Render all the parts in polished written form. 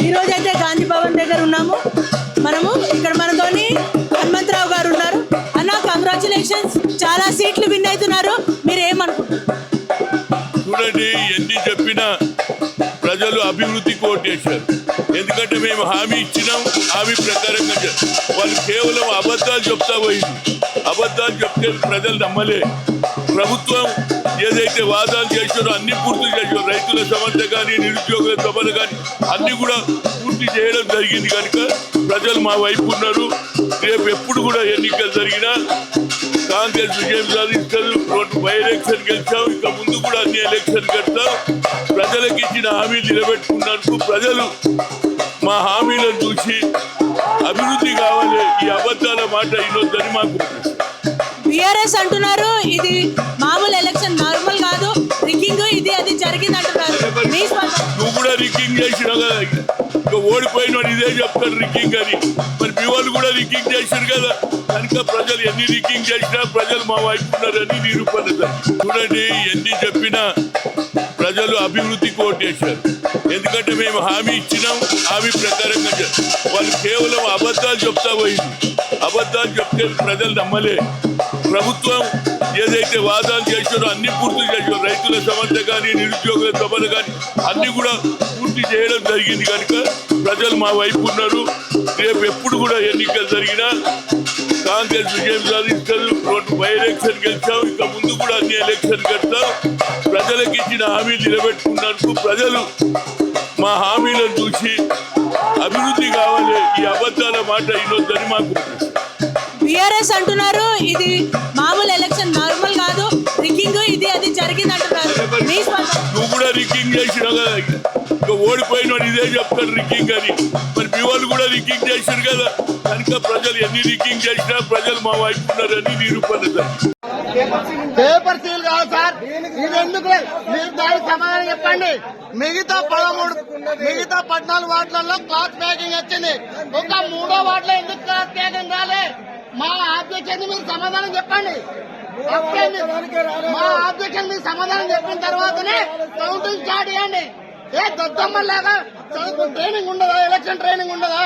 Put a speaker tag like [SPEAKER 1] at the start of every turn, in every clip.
[SPEAKER 1] ఈ రోజైతే గాంధీ భవన్ దగ్గర ఉన్నాము. మనము ఇక్కడ మనతోని హనుమంతరావు గారు ఉన్నారు. అన్న, కంగ్రాచులేషన్స్, చాలా సీట్లు విన్ అవుతున్నారు. మీరు ఏమనుకుంటున్నారు?
[SPEAKER 2] చూడండి, ఎన్ని చెప్పినా ప్రజలు అభివృద్ధికి ఓటేశారు. ఎందుకంటే మేము హామీ ఇచ్చినాం, హామీ ప్రకారంగా వాళ్ళు కేవలం అబద్ధాలు చెప్తా పోయింది. అబద్ధాలు చెప్తే ప్రజలు నమ్మలే. ప్రభుత్వం ఏదైతే వాదాలు చేశారో అన్ని పూర్తి చేశారు. రైతుల సమస్య కానీ, నిరుద్యోగుల సభలు కానీ అన్ని కూడా పూర్తి చేయడం జరిగింది. కనుక ప్రజలు మా వైపు ఉన్నారు. రేపు ఎప్పుడు కూడా ఎన్నికలు జరిగినా కాంగ్రెస్ విజయం సాధిస్తారు. 2 బై ఎలక్షన్ గెలిచాం, ఇంకా ముందు కూడా అన్ని ఎలక్షన్ గెలుస్తాం. ప్రజలకు ఇచ్చిన హామీలు నిలబెట్టుకున్నందుకు ప్రజలు మా హామీలను చూసి అభివృద్ధి కావాలి, ఈ అబద్ధాల మాట ఇన్నొద్దని మాకు.
[SPEAKER 1] బీఆర్ఎస్ అంటున్నారు ఇది మామూలు ఎలక్షన్, నార్మల్ కాదు, రిగ్గింగ్ ఇది అది జరిగింది అంటున్నారు.
[SPEAKER 2] నువ్వు కూడా రిగ్గింగ్ చేసినావు కదా, ఇంకా ఓడిపోయిన వాడు ఇదే చెప్తారు రిగ్గింగ్ అని. మరి మీ వాళ్ళు కూడా రిగ్గింగ్ చేశారు కదా. కనుక ప్రజలు ఎన్ని రిగ్గింగ్ చేసినా ప్రజలు మా వైపు ఉన్నారని నిరూపణ. చూడండి, ఎన్ని చెప్పినా ప్రజలు అభివృద్ధికి ఓటేశారు. ఎందుకంటే మేము హామీ ఇచ్చినాం, హామీ ప్రకారంగా వాళ్ళు కేవలం అబద్ధాలు చెప్తా పోయింది. అబద్ధాలు చెప్తే ప్రజలు నమ్మలే. ప్రభుత్వం ఏదైతే వాదాలు చేశారో అన్ని పూర్తి చేశారు. రైతుల సమస్య కానీ, నిరుద్యోగుల సభలు కానీ అన్ని కూడా పూర్తి చేయడం జరిగింది. కనుక ప్రజలు మా వైపు ఉన్నారు. రేపు ఎప్పుడు కూడా ఎన్నికలు జరిగినా కాంగ్రెస్ విజయం సాధిస్తారు. 2 బై ఎలక్షన్ గెలిచాం, ఇంకా ముందు కూడా అన్ని ఎలక్షన్ గెలుస్తాం. ప్రజలకు ఇచ్చిన హామీలు నిలబెట్టుకున్నందుకు ప్రజలు మా హామీలను చూసి అభివృద్ధి కావాలి, ఈ అబద్ధాల మాట ఇన్నొద్దని మాకు.
[SPEAKER 1] బీఆర్ఎస్ అంటున్నారు ఇది మామూలు ఎలక్షన్, నార్మల్ కాదు, రిగ్గింగ్ ఇది అది జరిగింది అంటున్నారు.
[SPEAKER 2] నువ్వు కూడా రిగ్గింగ్ చేసినావు కదా, ఇంకా ఓడిపోయిన వాడు ఇదే చెప్తారు రిగ్గింగ్ అని. మరి మీ వాళ్ళు కూడా రిగ్గింగ్ చేశారు కదా. కనుక ప్రజలు ఎన్ని రిగ్గింగ్ చేసినా ప్రజలు మా వైపు ఉన్నారని నిరూపణ.
[SPEAKER 3] పేపర్ సీల్ కాదు సార్, ఇది ఎందుకు మీరు దానికి సమాధానం చెప్పండి. మిగతా 14 వార్డులలో క్లాత్ ప్యాకింగ్ వచ్చింది, ఒక 3వ వార్డులో ఎందుకు క్లాత్ ప్యాకింగ్ రాలే? మా ఆబ్జెక్షన్ మీరు సమాధానం చెప్పండి. మా ఆబ్జెక్షన్ మీరు సమాధానం చెప్పిన తర్వాతనే కౌంటింగ్ స్టార్ట్ చేయండి. ఏ దద్దమ్మలాగా చదువుకు ట్రైనింగ్ ఉండదా? ఎలక్షన్ ట్రైనింగ్ ఉండదా?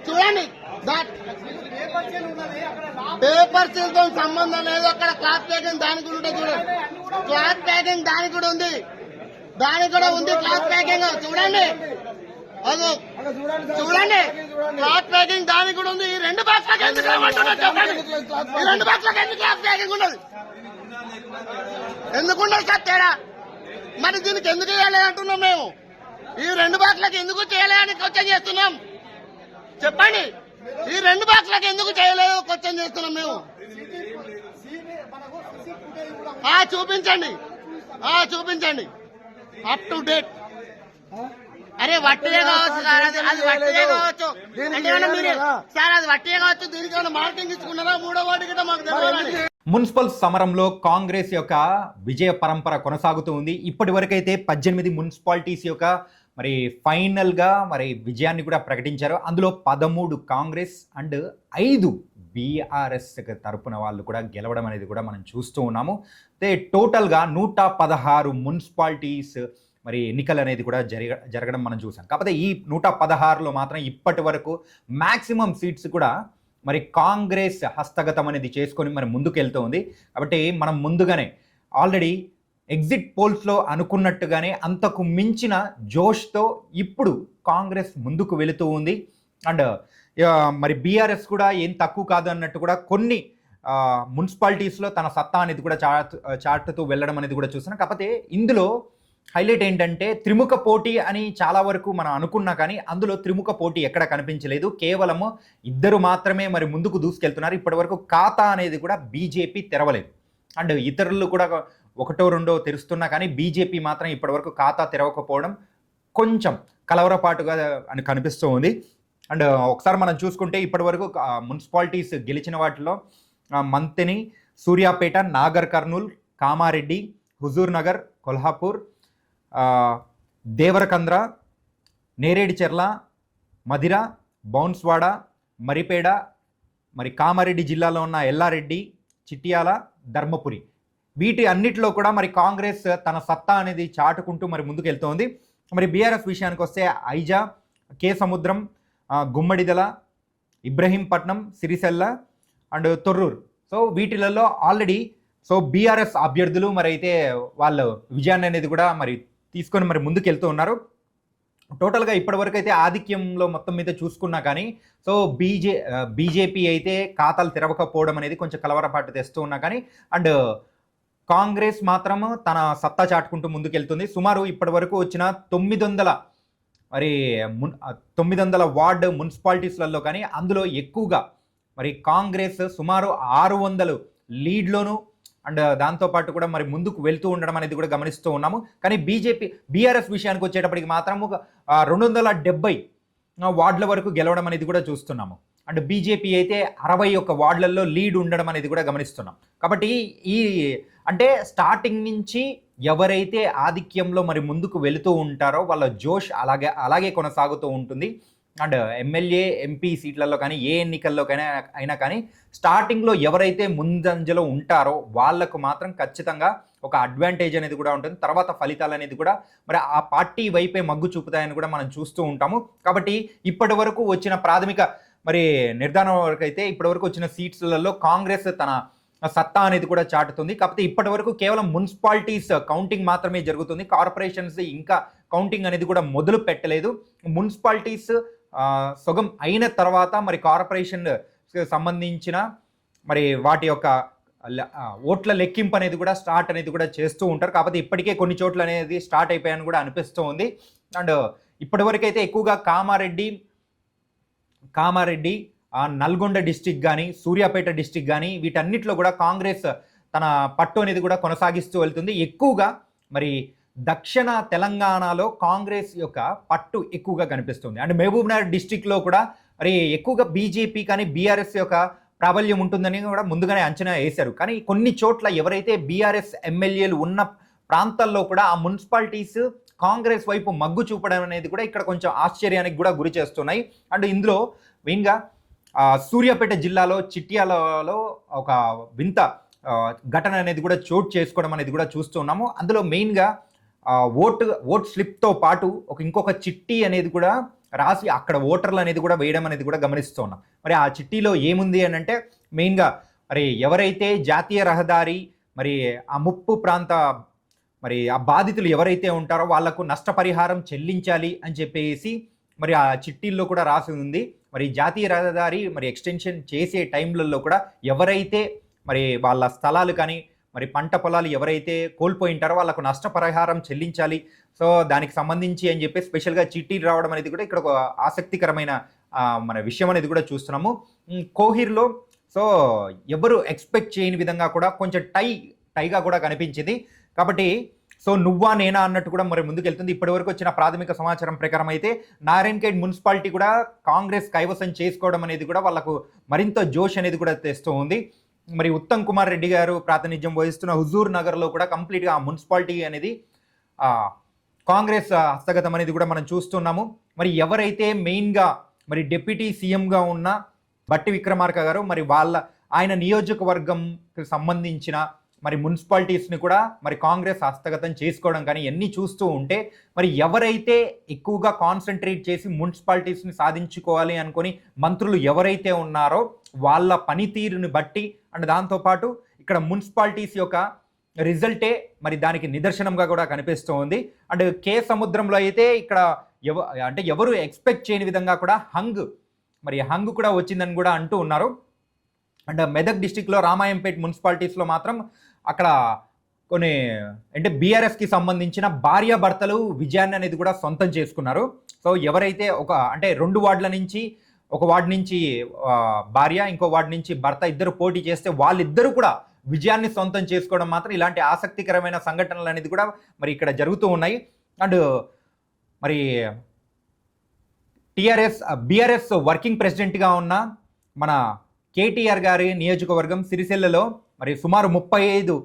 [SPEAKER 3] చూడండి, పేపర్ సీల్ తో సంబంధం లేదు. అక్కడ క్లాత్ ప్యాకింగ్ దానికి కూడా ఉంటుంది. చూడండి, క్లాత్ ప్యాకింగ్ దానికి కూడా ఉంది, దానికి కూడా ఉంది క్లాత్ ప్యాకింగ్. చూడండి, అది చూడండి, క్లాత్ ప్యాకింగ్ దానికి కూడా ఉంది. ఈ 2 బాక్స్లకు ఎందుకు చెప్పండి. ఈ 2 బాక్స్లకు ఎందుకు క్లాత్ ప్యాకింగ్ ఉండదు? ఎందుకుండదు సార్ తేడా? మరి దీనికి ఎందుకు చేయలేదు అంటున్నాం మేము. ఈ 2 బాక్స్లకు ఎందుకు చేయలేదని క్వశ్చన్ చేస్తున్నాం. చెప్పండి, ఈ 2 బాక్స్లకు ఎందుకు చేయలేదు క్వశ్చన్ చేస్తున్నాం మేము. చూపించండి, చూపించండి అప్ టు డేట్. అరే వట్టిదే కావచ్చు సార్, అది వట్టిదే కావచ్చు అంటే మీరు సార్, అది వట్టిదే కావచ్చు. దీనికైనా మార్కింగ్ ఇచ్చుకున్నారా 3వ వార్డు గిట్ట మాకు తెలియాలని.
[SPEAKER 4] మున్సిపల్ సమరంలో కాంగ్రెస్ యొక్క విజయ పరంపర కొనసాగుతూ ఉంది. ఇప్పటి వరకైతే 18 మున్సిపాలిటీస్ యొక్క ఫైనల్గా విజయాన్ని కూడా ప్రకటించారు. అందులో 13 కాంగ్రెస్ అండ్ 5 బీఆర్ఎస్ తరపున వాళ్ళు కూడా గెలవడం అనేది కూడా మనం చూస్తూ ఉన్నాము. టోటల్గా 116 మున్సిపాలిటీస్ ఎన్నికలు అనేది కూడా జరగడం మనం చూసాం. కాకపోతే ఈ 116లో మాత్రం ఇప్పటి వరకు మ్యాక్సిమం సీట్స్ కూడా కాంగ్రెస్ హస్తగతం అనేది చేసుకొని ముందుకు వెళ్తూ ఉంది. కాబట్టి మనం ముందుగానే ఆల్రెడీ ఎగ్జిట్ పోల్స్లో అనుకున్నట్టుగానే అంతకు మించిన జోష్తో ఇప్పుడు కాంగ్రెస్ ముందుకు వెళుతూ ఉంది. అండ్ బీఆర్ఎస్ కూడా ఏం తక్కువ కాదు అన్నట్టు కూడా కొన్ని మున్సిపాలిటీస్లో తన సత్తా అనేది కూడా చాటుతూ వెళ్ళడం అనేది కూడా చూస్తున్నాం. కాకపోతే ఇందులో హైలైట్ ఏంటంటే త్రిముఖ పోటీ అని చాలా వరకు మనం అనుకున్నా, కానీ అందులో త్రిముఖ పోటీ ఎక్కడ కనిపించలేదు. కేవలము 2 మాత్రమే ముందుకు దూసుకెళ్తున్నారు. ఇప్పటి వరకు ఖాతా అనేది కూడా బీజేపీ తెరవలేదు. అండ్ ఇతరులు కూడా 1, 2 తెరుస్తున్నా, కానీ బీజేపీ మాత్రం ఇప్పటివరకు ఖాతా తెరవకపోవడం కొంచెం కలవరపాటుగా అని కనిపిస్తూ ఉంది. అండ్ ఒకసారి మనం చూసుకుంటే ఇప్పటివరకు మున్సిపాలిటీస్ గెలిచిన వాటిలో మంతెని, సూర్యాపేట, నాగర్ కర్నూల్, కామారెడ్డి, హుజూర్ నగర్, కొల్హాపూర్, దేవరకంద్ర, నేరేడిచెర్ల, మధిర, బౌన్స్వాడ, మరిపేడ, కామారెడ్డి జిల్లాలో ఉన్న ఎల్లారెడ్డి, చిట్యాల, ధర్మపురి, వీటి అన్నిటిలో కూడా కాంగ్రెస్ తన సత్తా అనేది చాటుకుంటూ ముందుకు వెళ్తోంది. మరి బీఆర్ఎస్ విషయానికి వస్తే Aija, Kesamudram, Gummadidala, Ibrahimpatnam, Sircilla and Thorrur. So వీటిలలో ఆల్రెడీ సో బీఆర్ఎస్ అభ్యర్థులు మరి అయితే వాళ్ళు విజయాన్ని అనేది కూడా మరి తీసుకొని మరి ముందుకు వెళ్తూ ఉన్నారు. టోటల్గా ఇప్పటివరకు అయితే ఆధిక్యంలో మొత్తం మీద చూసుకున్నా కానీ సో బీజేపీ అయితే ఖాతాలు తెరవకపోవడం అనేది కొంచెం కలవరపాటు తెస్తూ ఉన్నా కానీ అండ్ కాంగ్రెస్ మాత్రం తన సత్తా చాటుకుంటూ ముందుకెళ్తుంది. సుమారు ఇప్పటి వరకు వచ్చిన 900 వార్డు మున్సిపాలిటీస్లలో కానీ అందులో ఎక్కువగా మరి కాంగ్రెస్ సుమారు 600 లీడ్లోను అండ్ దాంతోపాటు కూడా మరి ముందుకు వెళ్తూ ఉండడం అనేది కూడా గమనిస్తూ ఉన్నాము. కానీ బీఆర్ఎస్ విషయానికి వచ్చేటప్పటికి మాత్రము 270 వార్డుల వరకు గెలవడం అనేది కూడా చూస్తున్నాము. అండ్ బీజేపీ అయితే 61 వార్డులలో లీడ్ ఉండడం అనేది కూడా గమనిస్తున్నాం. కాబట్టి ఈ అంటే స్టార్టింగ్ నుంచి ఎవరైతే ఆధిక్యంలో మరి ముందుకు వెళుతూ ఉంటారో వాళ్ళ జోష్ అలాగే కొనసాగుతూ ఉంటుంది. అండ్ ఎమ్మెల్యే, ఎంపీ సీట్లలో కానీ ఏ ఎన్నికల్లోకైనా అయినా కానీ స్టార్టింగ్లో ఎవరైతే ముందంజలో ఉంటారో వాళ్ళకు మాత్రం ఖచ్చితంగా ఒక అడ్వాంటేజ్ అనేది కూడా ఉంటుంది. తర్వాత ఫలితాలు అనేది కూడా మరి ఆ పార్టీ వైపే మగ్గు చూపుతాయని కూడా మనం చూస్తూ ఉంటాము. కాబట్టి ఇప్పటి వరకు వచ్చిన ప్రాథమిక మరి నిర్ధారణ వరకు అయితే ఇప్పటి వరకు వచ్చిన సీట్స్లలో కాంగ్రెస్ తన సత్తా అనేది కూడా చాటుతుంది. కాకపోతే ఇప్పటి వరకు కేవలం మున్సిపాలిటీస్ కౌంటింగ్ మాత్రమే జరుగుతుంది. కార్పొరేషన్స్ ఇంకా కౌంటింగ్ అనేది కూడా మొదలు పెట్టలేదు. మున్సిపాలిటీస్ సగం అయిన తర్వాత మరి కార్పొరేషన్ సంబంధించిన మరి వాటి యొక్క ఓట్ల లెక్కింపు అనేది కూడా స్టార్ట్ అనేది కూడా చేస్తూ ఉంటారు. కాకపోతే ఇప్పటికే కొన్ని చోట్ల అనేది స్టార్ట్ అయిపోయాయని కూడా అనిపిస్తూ ఉంది. అండ్ ఇప్పటివరకు అయితే ఎక్కువగా కామారెడ్డి నల్గొండ డిస్టిక్ కానీ సూర్యాపేట డిస్టిక్ కానీ వీటన్నిటిలో కూడా కాంగ్రెస్ తన పట్టు అనేది కూడా కొనసాగిస్తూ వెళ్తుంది. ఎక్కువగా మరి దక్షిణ తెలంగాణలో కాంగ్రెస్ యొక్క పట్టు ఎక్కువగా కనిపిస్తుంది. అండ్ మహబూబ్నగర్ డిస్టిక్లో కూడా మరి ఎక్కువగా బీజేపీ కానీ బీఆర్ఎస్ యొక్క ప్రాబల్యం ఉంటుందని కూడా ముందుగానే అంచనా వేశారు. కానీ కొన్ని చోట్ల ఎవరైతే బీఆర్ఎస్ ఎమ్మెల్యేలు ఉన్న ప్రాంతాల్లో కూడా ఆ మున్సిపాలిటీస్ కాంగ్రెస్ వైపు మగ్గు చూపడం అనేది కూడా ఇక్కడ కొంచెం ఆశ్చర్యానికి కూడా గురి చేస్తున్నాయి. అండ్ ఇందులో మెయిన్గా సూర్యాపేట జిల్లాలో చిట్యాలలో ఒక వింత ఘటన అనేది కూడా చోటు చేసుకోవడం అనేది కూడా చూస్తున్నాము. అందులో మెయిన్గా ఓట్ స్లిప్తో పాటు ఇంకొక చిట్టి అనేది కూడా రాసి అక్కడ ఓటర్లు అనేది కూడా వేయడం అనేది కూడా గమనిస్తున్నాం. మరి ఆ చిట్టీలో ఏముంది అని అంటే మెయిన్గా మరి ఎవరైతే జాతీయ రహదారి మరి ఆ ముప్పు ప్రాంత మరి ఆ బాధితులు ఎవరైతే ఉంటారో వాళ్లకు నష్టపరిహారం చెల్లించాలి అని చెప్పేసి మరి ఆ చిట్టీల్లో కూడా రాసి ఉంది. మరి జాతీయ రహదారి మరి ఎక్స్టెన్షన్ చేసే టైంలలో కూడా ఎవరైతే మరి వాళ్ళ స్థలాలు కానీ మరి పంట పొలాలు ఎవరైతే కోల్పోయింటారో వాళ్ళకు నష్టపరిహారం చెల్లించాలి. సో దానికి సంబంధించి అని చెప్పి స్పెషల్గా చిట్టీలు రావడం అనేది కూడా ఇక్కడ ఒక ఆసక్తికరమైన మన విషయం అనేది కూడా చూస్తున్నాము. కోహిర్లో సో ఎవరు ఎక్స్పెక్ట్ చేయని విధంగా కూడా కొంచెం టైగా కూడా కనిపించింది. కాబట్టి సో నువ్వా నేనా అన్నట్టు కూడా మరి ముందుకెళ్తుంది. ఇప్పటివరకు వచ్చిన ప్రాథమిక సమాచారం ప్రకారం అయితే నారాయణఖేడ్ మున్సిపాలిటీ కూడా కాంగ్రెస్ కైవసం చేసుకోవడం అనేది కూడా వాళ్ళకు మరింత జోష్ అనేది కూడా తెస్తూ ఉంది. మరి ఉత్తమ్ కుమార్ రెడ్డి గారు ప్రాతినిధ్యం వహిస్తున్న హుజూర్ నగర్లో కూడా కంప్లీట్గా ఆ మున్సిపాలిటీ అనేది కాంగ్రెస్ హస్తగతం అనేది కూడా మనం చూస్తున్నాము. మరి ఎవరైతే మెయిన్గా మరి డిప్యూటీ సీఎంగా ఉన్న బట్టి విక్రమార్క గారు మరి ఆయన నియోజకవర్గంకి సంబంధించిన మరి మున్సిపాలిటీస్ని కూడా మరి కాంగ్రెస్ హస్తగతం చేసుకోవడం కానీ ఎన్ని చూస్తూ ఉంటే మరి ఎవరైతే ఎక్కువగా కాన్సన్ట్రేట్ చేసి మున్సిపాలిటీస్ని సాధించుకోవాలి అనుకొని మంత్రులు ఎవరైతే ఉన్నారో వాళ్ళ పనితీరుని బట్టి అండ్ దాంతోపాటు ఇక్కడ మున్సిపాలిటీస్ యొక్క రిజల్టే మరి దానికి నిదర్శనంగా కూడా కనిపిస్తూ ఉంది. అండ్ కే సముద్రంలో అయితే ఇక్కడ ఎవరు ఎక్స్పెక్ట్ చేయని విధంగా కూడా హంగ్ కూడా వచ్చిందని కూడా అంటూ ఉన్నారు. అండ్ మెదక్ డిస్టిక్లో రామాయంపేట్ మున్సిపాలిటీస్లో మాత్రం అక్కడ కొన్ని అంటే బీఆర్ఎస్కి సంబంధించిన భార్యాభర్తలు విజయాన్ని అనేది కూడా సొంతం చేసుకున్నారు. సో ఎవరైతే రెండు వార్డుల నుంచి ఒక వార్డు నుంచి భార్య ఇంకో వార్డు నుంచి భర్త ఇద్దరు పోటీ చేస్తే వాళ్ళిద్దరూ కూడా విజయాన్ని సొంతం చేసుకోవడం మాత్రం ఇలాంటి ఆసక్తికరమైన సంఘటనలు అనేది కూడా మరి ఇక్కడ జరుగుతూ ఉన్నాయి. అండ్ మరి బీఆర్ఎస్ వర్కింగ్ ప్రెసిడెంట్గా ఉన్న మన కేటీఆర్ గారి నియోజకవర్గం సిరిసిల్లలో మరి సుమారు 35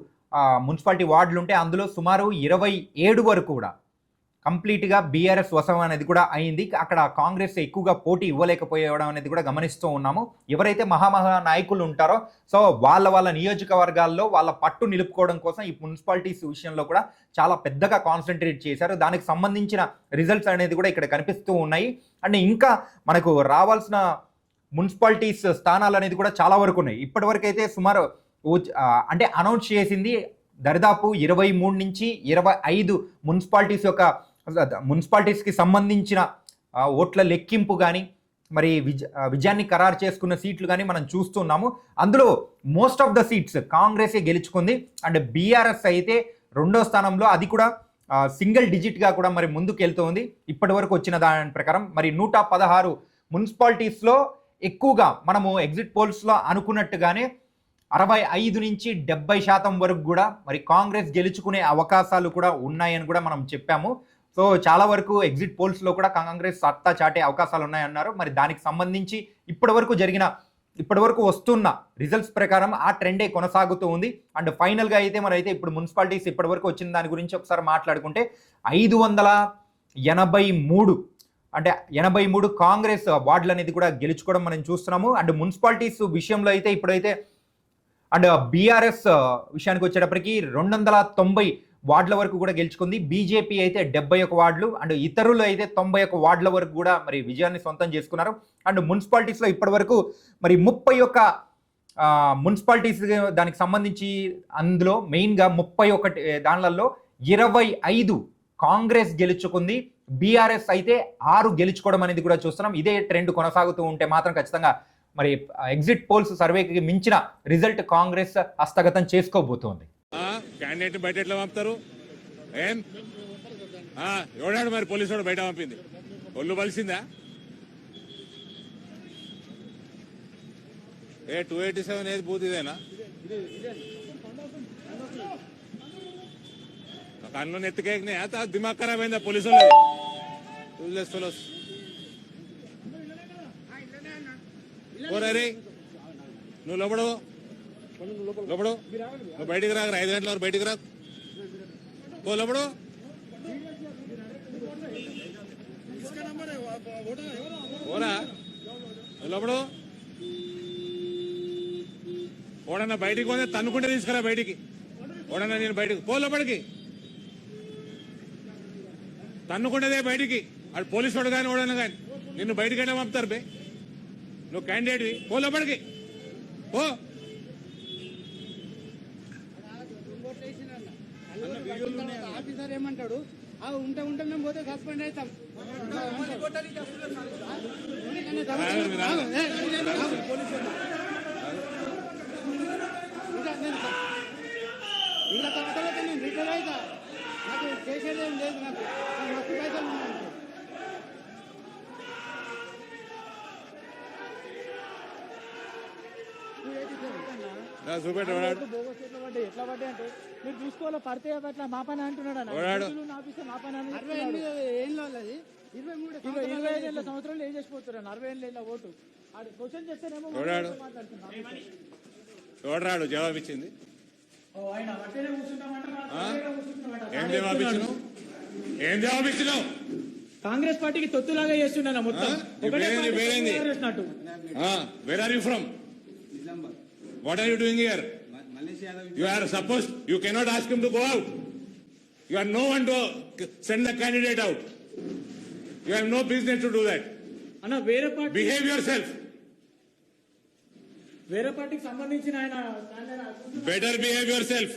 [SPEAKER 4] మున్సిపాలిటీ వార్డులు ఉంటే అందులో సుమారు 27 వరకు కూడా కంప్లీట్గా బీఆర్ఎస్ వశం అనేది కూడా అయింది. అక్కడ కాంగ్రెస్ ఎక్కువగా పోటీ ఇవ్వలేకపోవడం అనేది కూడా గమనిస్తూ ఉన్నాము. ఎవరైతే మహామహా నాయకులు ఉంటారో సో వాళ్ళ నియోజకవర్గాల్లో వాళ్ళ పట్టు నిలుపుకోవడం కోసం ఈ మున్సిపాలిటీస్ విషయంలో కూడా చాలా పెద్దగా కాన్సన్ట్రేట్ చేశారు. దానికి సంబంధించిన రిజల్ట్స్ అనేది కూడా ఇక్కడ కనిపిస్తూ ఉన్నాయి. అండ్ ఇంకా మనకు రావాల్సిన మున్సిపాలిటీస్ స్థానాలు అనేది కూడా చాలా వరకు ఉన్నాయి. ఇప్పటివరకు అయితే సుమారు అంటే అనౌన్స్ చేసింది దరిదాపు 23 నుంచి 25 మున్సిపాలిటీస్కి సంబంధించిన ఓట్ల లెక్కింపు కానీ మరి విజయాన్ని ఖరారు చేసుకున్న సీట్లు కానీ మనం చూస్తున్నాము. అందులో మోస్ట్ ఆఫ్ ద సీట్స్ కాంగ్రెసే గెలుచుకుంది. అండ్ బీఆర్ఎస్ అయితే 2వ స్థానంలో, అది కూడా సింగిల్ డిజిట్గా కూడా మరి ముందుకు వెళ్తుంది. ఇప్పటి వరకు వచ్చిన దాని ప్రకారం మరి 116 మున్సిపాలిటీస్లో ఎక్కువగా మనము ఎగ్జిట్ పోల్స్లో అనుకున్నట్టుగానే 65 నుంచి 70% వరకు కూడా మరి కాంగ్రెస్ గెలుచుకునే అవకాశాలు కూడా ఉన్నాయని కూడా మనం చెప్పాము. సో చాలా వరకు ఎగ్జిట్ పోల్స్లో కూడా కాంగ్రెస్ సత్తా చాటే అవకాశాలు ఉన్నాయన్నారు. మరి దానికి సంబంధించి ఇప్పటి వరకు వస్తున్న రిజల్ట్స్ ప్రకారం ఆ ట్రెండే కొనసాగుతూ ఉంది. అండ్ ఫైనల్గా అయితే మరి అయితే ఇప్పుడు మున్సిపాలిటీస్ ఇప్పటి వరకు వచ్చిన దాని గురించి ఒకసారి మాట్లాడుకుంటే 583 అంటే 83 కాంగ్రెస్ వార్డులు అనేది కూడా గెలుచుకోవడం మనం చూస్తున్నాము. అండ్ మున్సిపాలిటీస్ విషయంలో అయితే ఇప్పుడైతే అండ్ బీఆర్ఎస్ విషయానికి వచ్చేటప్పటికి 290 వార్డుల వరకు కూడా గెలుచుకుంది. బీజేపీ అయితే 71 వార్డులు, అండ్ ఇతరులు అయితే 91 వార్డుల వరకు కూడా మరి విజయాన్ని సొంతం చేసుకున్నారు. అండ్ మున్సిపాలిటీస్లో ఇప్పటి వరకు మరి 31 మున్సిపాలిటీస్ దానికి సంబంధించి అందులో మెయిన్గా 31 దానిలలో 25 కాంగ్రెస్ గెలుచుకుంది. బీఆర్ఎస్ అయితే 6 గెలుచుకోవడం అనేది కూడా చూస్తున్నాం. ఇదే ట్రెండ్ కొనసాగుతూ ఉంటే మాత్రం ఖచ్చితంగా మరి ఎగ్జిట్ పోల్స్ సర్వేకి మించిన రిజల్ట్ కాంగ్రెస్ హస్తగతం చేసుకోబోతోంది.
[SPEAKER 5] క్యాండిడేట్ బయట ఎట్లా పంపుతారు? ఏం ఎవడాడు మరి పోలీసు వాడు బయట పంపింది? ఒళ్ళు బలిసిందా? 287 ఏది బూత్ ఇదేనా? కన్ను నెత్తికేకినాయా? దిమాగ్ ఖరాబ్ అయిందా పోలీసు వాళ్ళు? రే నువ్వు లోపడు నువ్వు బయటికి రాక 5 గంటల వరకు బయటికి రాకు. ఓ లోపడు ఓరా లోపడు. ఓడన్నా బయటికి పోతే తన్నుకుంటే తీసుకురా బయటికి. ఓడన్నా నేను బయటికి పో, లోపలికి తన్నుకుంటేదే బయటికి. అటు పోలీసు వాడు కానీ ఓడన్నా కానీ నిన్ను బయటికైనా పంపుతారు బే. నువ్వు క్యాండిడేట్వి, పో లోపలికి పో.
[SPEAKER 6] ఆఫీసర్ ఏమంటాడు? ఉంటే మేము పోతే సస్పెండ్ అవుతాం. ఇంకా తర్వాత నేను రిటైర్ అవుతా. నాకు చేసేది ఏం లేదు. నాకు మస్తు పైసలు ఉన్నాయి.
[SPEAKER 5] చూపెట్టు
[SPEAKER 6] ఎట్లా పడ్డాయి అంటే మీరు చూసుకోవాలి. పడితే అట్లా మా పని అంటున్నాడు. 25 సంవత్సరాలు ఏం చేసిపోతున్నారు? 45 ఓటు క్వశ్చన్ చేస్తేనేమో
[SPEAKER 5] చూడరాడు. జవాబు ఇచ్చింది. ఏం జవాబు ఇచ్చినావు?
[SPEAKER 6] కాంగ్రెస్ పార్టీకి తొత్తులాగా చేస్తున్నా మొత్తం.
[SPEAKER 5] Where are you from? What are you doing here? You are supposed, you cannot ask him to go out. You are no one to send the candidate out. You have no business to do that.
[SPEAKER 6] Anna, వేరే party
[SPEAKER 5] Behave yourself.
[SPEAKER 6] వేరే పార్టీకి సంబంధించిన ఆయన
[SPEAKER 5] Better behave yourself.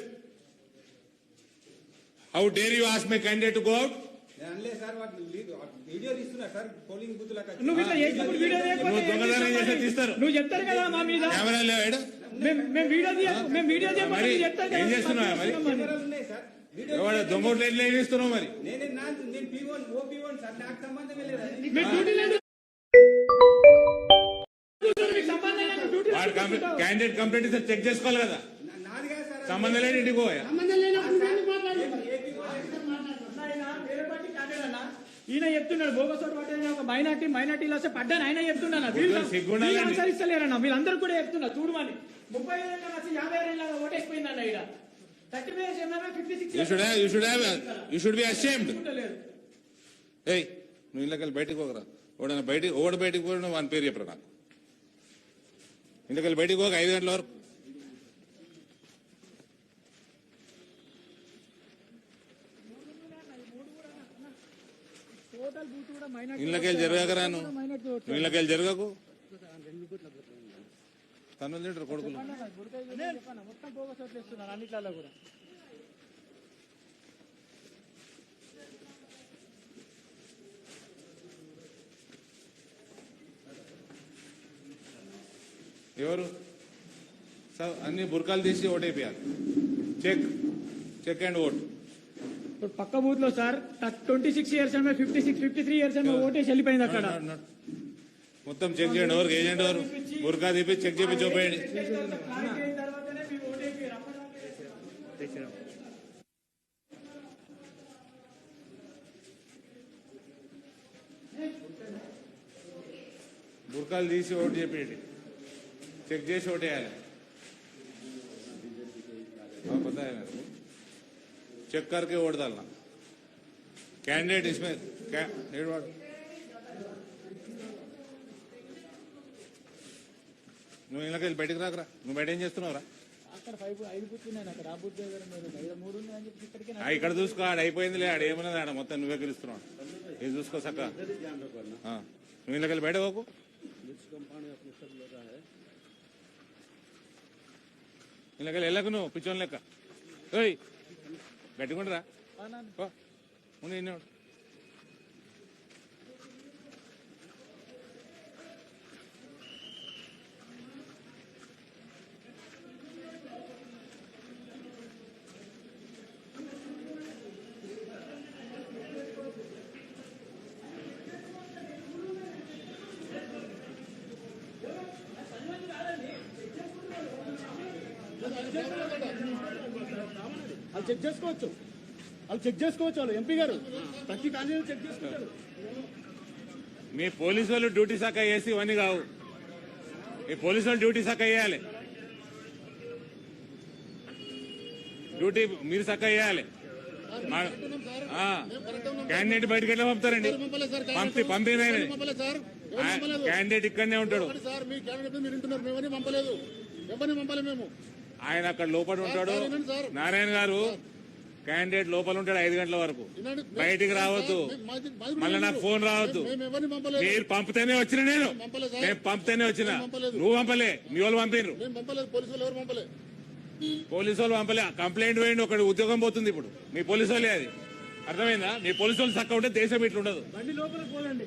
[SPEAKER 5] How dare you ask my candidate to go out?
[SPEAKER 6] నువ్వు ఇట్లా చేసినప్పుడు video
[SPEAKER 5] నువ్వు దొంగతనం చేస్తే తీస్తారు.
[SPEAKER 6] నువ్వు చెప్తారు కదా మా మీద.
[SPEAKER 5] కెమెరా లేవాడు.
[SPEAKER 6] మేము వీడియో
[SPEAKER 5] మరి ఏం చేస్తున్నావా? మరి ఎవడ దొంగ ఎట్లా ఏం చేస్తున్నావు? మరి వాడు క్యాండిడేట్ కంప్లైంట్ ఇస్తే చెక్ చేసుకోవాలి కదా. సంబంధం లేని ఇంటికి పోయా.
[SPEAKER 6] ఈయన చెప్తున్నాడు బోగస్ ఒక మైనార్టీలో వస్తే పడ్డాను. ఆయన చెప్తున్నాను అనుసరిస్తలేరన్న. వీళ్ళందరూ కూడా చెప్తున్నా చూడమని. 35 వచ్చి 50 ఓటేసిపోయిందన్న. ఇక్కడ 35 56.
[SPEAKER 5] You should be ashamed. ఏయ్ నువ్వు ఇళ్ళకెళ్ళి బయటికి పోకరా. ఓడి బయటికి పోయినా వాని పేరు చెప్పరా నాకు. ఇంటికెళ్ళి బయటికి పోక 5 గంటల వరకు.
[SPEAKER 6] టోటల్ బూత్ కూడా మైనార్టీ
[SPEAKER 5] ఇళ్ళకెళ్ళి జరగకరా నువ్వు.
[SPEAKER 6] మైనార్టీ
[SPEAKER 5] నువ్వు ఇళ్ళకెళ్ళి జరగకు. తన్నులు తింటారు కొడుకులు.
[SPEAKER 6] మొత్తం బోగస్ ఓట్లు ఇస్తున్నారు అన్నిట్లలో కూడా.
[SPEAKER 5] ఎవరు సార్ అన్ని బుర్కాలు తీసి ఓటైపోయారు. Check and vote.
[SPEAKER 6] ఇప్పుడు పక్క బూత్ లో సార్ 26 ఇయర్స్ 53 ఇయర్స్ ఓటేసి వెళ్ళిపోయింది అక్కడ.
[SPEAKER 5] మొత్తం చెక్ చేయండి. ఎవరు ఏజెంట్ ఎవరు బుర్కా తీపి చెక్ చేపి చూపేయండి. బుర్కాలు తీసి ఓటు చెప్పేయండి. చెక్ చేసి ఓటు వేయాలి. पता है मेरे को. चेक करके वोट डालना. कैंडिडेट इसमें నువ్వు ఇళ్ళకి వెళ్ళి బయటకు రాకరా. నువ్వు బయట ఏం చేస్తున్నావురా?
[SPEAKER 6] అక్కడ 5 బూత్ ఉన్నాయి అక్కడ. ఆ బూత్ దగ్గర 3 ఉన్నాయని చెప్పి ఇక్కడికి
[SPEAKER 5] ఇక్కడ చూసుకో. ఆడ అయిపోయిందిలే. ఆడ ఏమన్నది ఆడ మొత్తం నువ్వే గెలుస్తున్నావు. ఇది చూసుకో సక్క. నువ్వు ఇళ్ళకి వెళ్ళి బయట పోకు. ఇళ్ళకి వెళ్ళకు నువ్వు పిచ్చోని లెక్క. ఓయ్ గట్టిగుండరా. ఇన్నే
[SPEAKER 6] వాళ్ళు చెక్ చేసుకోవచ్చు. వాళ్ళు ఎంపీ గారు ప్రతి కాలేజీలో చెక్ చేసుకుంటారు.
[SPEAKER 5] మీ పోలీసు వాళ్ళు డ్యూటీ శాఖ వేసి ఇవన్నీ కావు. మీ పోలీసు వాళ్ళు డ్యూటీ శాఖ వేయాలి. డ్యూటీ మీరు శాఖ వేయాలి. క్యాండిడేట్ బయటకు ఎట్లా పంపుతారండి? పంపిన క్యాండిడేట్ ఇక్కడనే ఉంటాడు. ఆయన అక్కడ లోపల ఉంటాడు. నారాయణ గారు క్యాండిడేట్ లోపల ఉంటాడు 5 గంటల వరకు. బయటికి రావద్దు. మళ్ళీ నాకు ఫోన్ రావద్దు. మీరు పంపితేనే వచ్చిన. నేను పంపితేనే వచ్చిన. నువ్వు పంపలే. మీ వాళ్ళు పంపినరు. పోలీసు వాళ్ళు పంపలే. కంప్లైంట్ వేయండి. ఒకటి ఉద్యోగం పోతుంది ఇప్పుడు. మీ పోలీసు వాళ్ళే అది. అర్థమైందా? మీ పోలీసు వాళ్ళు చక్క ఉంటే దేశం ఇట్లుండదు.
[SPEAKER 6] బండి లోపలికి పోదండి.